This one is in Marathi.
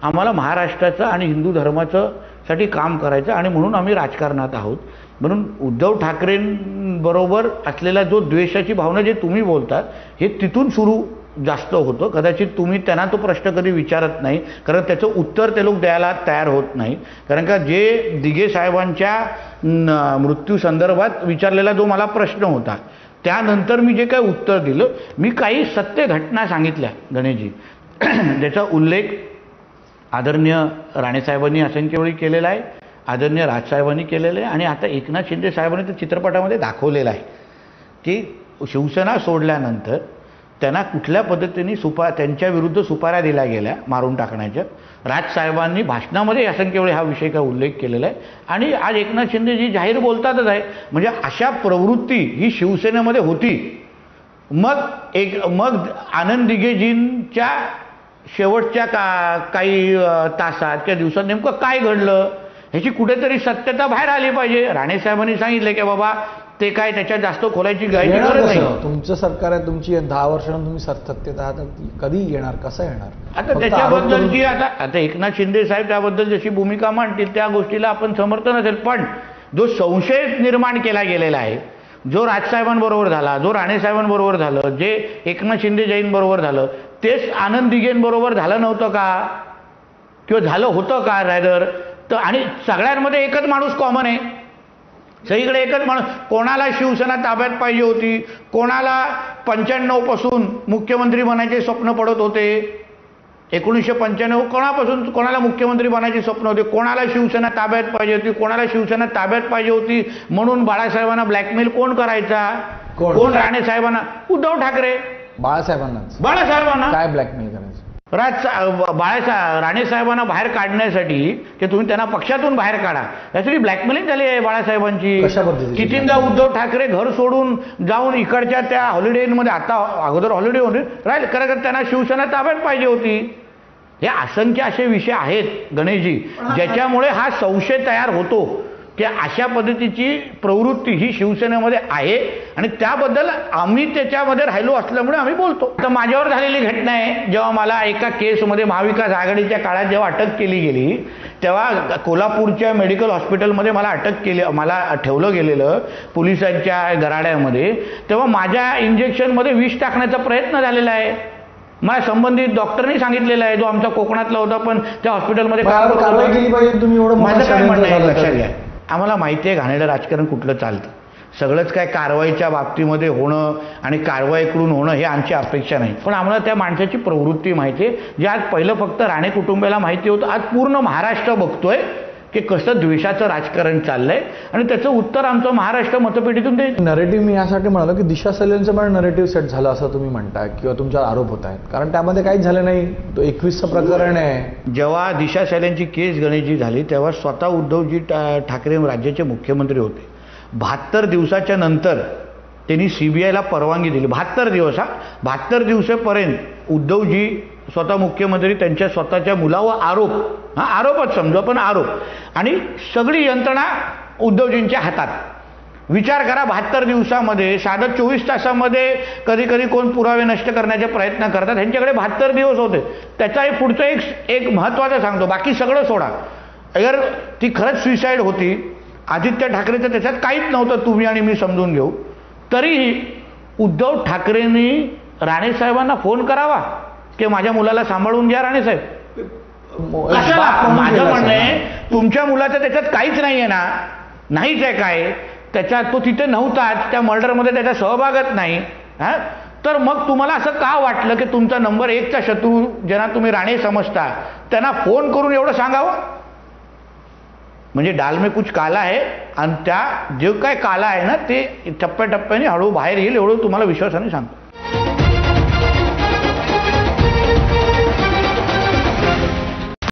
आम्हाला महाराष्ट्राचं आणि हिंदू धर्माचं साठी काम करायचं आणि म्हणून आम्ही राजकारणात आहोत. म्हणून उद्धव ठाकरेंबरोबर असलेला जो द्वेषाची भावना जे तुम्ही बोलतात हे तिथून सुरू जास्त होतं. कदाचित तुम्ही त्यांना तो प्रश्न कधी विचारत नाही, कारण त्याचं उत्तर ते लोक द्यायला तयार होत नाही. कारण का जे दिघे साहेबांच्या मृत्यू संदर्भात विचारलेला जो मला प्रश्न होता त्यानंतर मी जे काही उत्तर दिलं, मी काही सत्य घटना सांगितल्या गणेशजी, ज्याचा उल्लेख आदरणीय राणेसाहेबांनी असंख्य वेळी केलेला आहे, आदरणीय राजसाहेबांनी केलेलं आहे आणि आता एकनाथ शिंदे साहेबांनी तर चित्रपटामध्ये दाखवलेलं आहे की शिवसेना सोडल्यानंतर त्यांना कुठल्या पद्धतीने त्यांच्या विरुद्ध सुपाऱ्या दिल्या गेल्या मारून टाकण्याच्या. राजसाहेबांनी भाषणामध्ये असंख्य वेळी हा विषय का उल्लेख केलेला आहे आणि आज एकनाथ शिंदेजी जाहीर बोलतातच आहे. म्हणजे अशा प्रवृत्ती ही शिवसेनेमध्ये होती. मग आनंद दिघेजींच्या शेवटच्या काही तासात किंवा दिवसात नेमकं काय घडलं ह्याची कुठेतरी सत्यता बाहेर आली पाहिजे. राणेसाहेबांनी सांगितलं की बाबा ते काय त्याच्यात जास्त खोलायची गरज नाही. तुमचं सरकार आहे, तुमची 10 वर्षांना तुम्ही सत्तेत आहात, कधी येणार, कसं येणार? आता त्याच्याबद्दलची आता एकनाथ शिंदे साहेब त्याबद्दल जशी भूमिका मांडतील त्या गोष्टीला आपण समर्थन असेल, पण जो संशय निर्माण केला गेलेला आहे, जो राजसाहेबांबरोबर झाला, जो राणेसाहेबांबरोबर झालं, जे एकनाथ शिंदे जैनबरोबर झालं, तेच आनंद दिघेंबरोबर झालं नव्हतं का किंवा झालं होतं का रायदर? तर आणि सगळ्यांमध्ये एकच माणूस कॉमन आहे, सगळीकडे एकच माणूस. कोणाला शिवसेना ताब्यात पाहिजे होती, कोणाला 95 पासून मुख्यमंत्री बनायचे स्वप्न पडत होते, 1995 कोणापासून कोणाला मुख्यमंत्री बनायचे स्वप्न होते, कोणाला शिवसेना ताब्यात पाहिजे होती, कोणाला शिवसेना ताब्यात पाहिजे होती म्हणून बाळासाहेबांना ब्लॅकमेल कोण करायचा, कोण राणेसाहेबांना? उद्धव ठाकरे. बाळासाहेबांना काय ब्लॅकमेल करायचं? राणेसाहेबांना बाहेर काढण्यासाठी की तुम्ही त्यांना पक्षातून बाहेर काढा यासाठी ब्लॅकमेलिंग झाली आहे बाळासाहेबांची. कितींदा उद्धव ठाकरे घर सोडून जाऊन इकडच्या त्या हॉलिडे इनमध्ये, आता अगोदर हॉलिडे होते राहील, खरं त्यांना शिवसेना ताब्यात पाहिजे होती. हे असंख्य असे विषय आहेत गणेशजी ज्याच्यामुळे हा संशय तयार होतो की अशा पद्धतीची प्रवृत्ती ही शिवसेनेमध्ये आहे आणि त्याबद्दल आम्ही त्याच्यामध्ये राहिलो असल्यामुळे आम्ही बोलतो. तर माझ्यावर झालेली घटना आहे, जेव्हा मला एका केसमध्ये महाविकास आघाडीच्या काळात जेव्हा अटक केली गेली तेव्हा कोल्हापूरच्या मेडिकल हॉस्पिटलमध्ये मला ठेवलं गेलेलं पोलिसांच्या गराड्यामध्ये. तेव्हा माझ्या इंजेक्शनमध्ये विष टाकण्याचा प्रयत्न झालेला आहे. मला संबंधित डॉक्टरनी सांगितलेलं आहे, जो आमचा कोकणातला होता पण त्या हॉस्पिटलमध्ये. माझं काय म्हणणं आहे लक्षात घ्या, आम्हाला माहिती आहे घाणेरडं राजकारण कुठलं चालतं. सगळंच काय कारवाईच्या बाबतीमध्ये होणं आणि कारवाईकडून होणं हे आमची अपेक्षा नाही, पण आम्हाला त्या माणसाची प्रवृत्ती माहिती आहे, जे आज पहिलं फक्त राणे कुटुंबाला माहिती होतं, आज पूर्ण महाराष्ट्र बघतोय की कसं द्वेषाचं राजकारण चाललंय आणि त्याचं उत्तर आमचं महाराष्ट्र मतपेटीतून देईल. नरेटिव्ह मी यासाठी म्हणालो की दिशा सैलेंचं पण नरेटिव्ह सेट झालं असं तुम्ही म्हणताय किंवा तुमच्यावर आरोप होत आहेत, कारण त्यामध्ये काहीच झालं नाही. तो 21चं प्रकरण आहे. जेव्हा दिशा सैलेंची केस गणेशजी झाली तेव्हा स्वतः उद्धवजी ठाकरे राज्याचे मुख्यमंत्री होते. 72 दिवसाच्या नंतर त्यांनी सीबीआयला परवानगी दिली. 72 दिवस 72 दिवसापर्यंत उद्धवजी स्वतः मुख्यमंत्री, त्यांच्या स्वतःच्या मुलावर आरोपच समजा, पण आरोप आणि सगळी यंत्रणा उद्धवजींच्या हातात. विचार करा, 72 दिवसामध्ये, साधं 24 तासामध्ये कधी कधी कोण पुरावे नष्ट करण्याचे प्रयत्न करतात, ह्यांच्याकडे 72 दिवस होते. त्याचा पुढचं एक महत्त्वाचं सांगतो, बाकी सगळं सोडा. अगर ती खरंच सुसाईड होती, आदित्य ठाकरेचं त्याच्यात काहीच नव्हतं, तुम्ही आणि मी समजून घेऊ, तरीही उद्धव ठाकरेंनी राणेसाहेबांना फोन करावा की माझ्या मुलाला सांभाळून घ्या राणेसाहेब. माझं म्हणणं आहे तुमच्या मुलाचं त्याच्यात काहीच नाही आहे ना, नाहीच आहे काय, त्याच्यात तो तिथे नव्हताच, त्या मर्डरमध्ये त्याचा सहभागच नाही. तर मग तुम्हाला असं का वाटलं की तुमचा नंबर 1चा शत्रू ज्यांना तुम्ही राणे समजता त्यांना फोन करून एवढं सांगावं? म्हणजे डाल में कुछ काला आहे आणि त्या जे काय काला आहे ना ते टप्प्याटप्प्याने हळू बाहेर येईल एवढं तुम्हाला विश्वासाने सांगतो.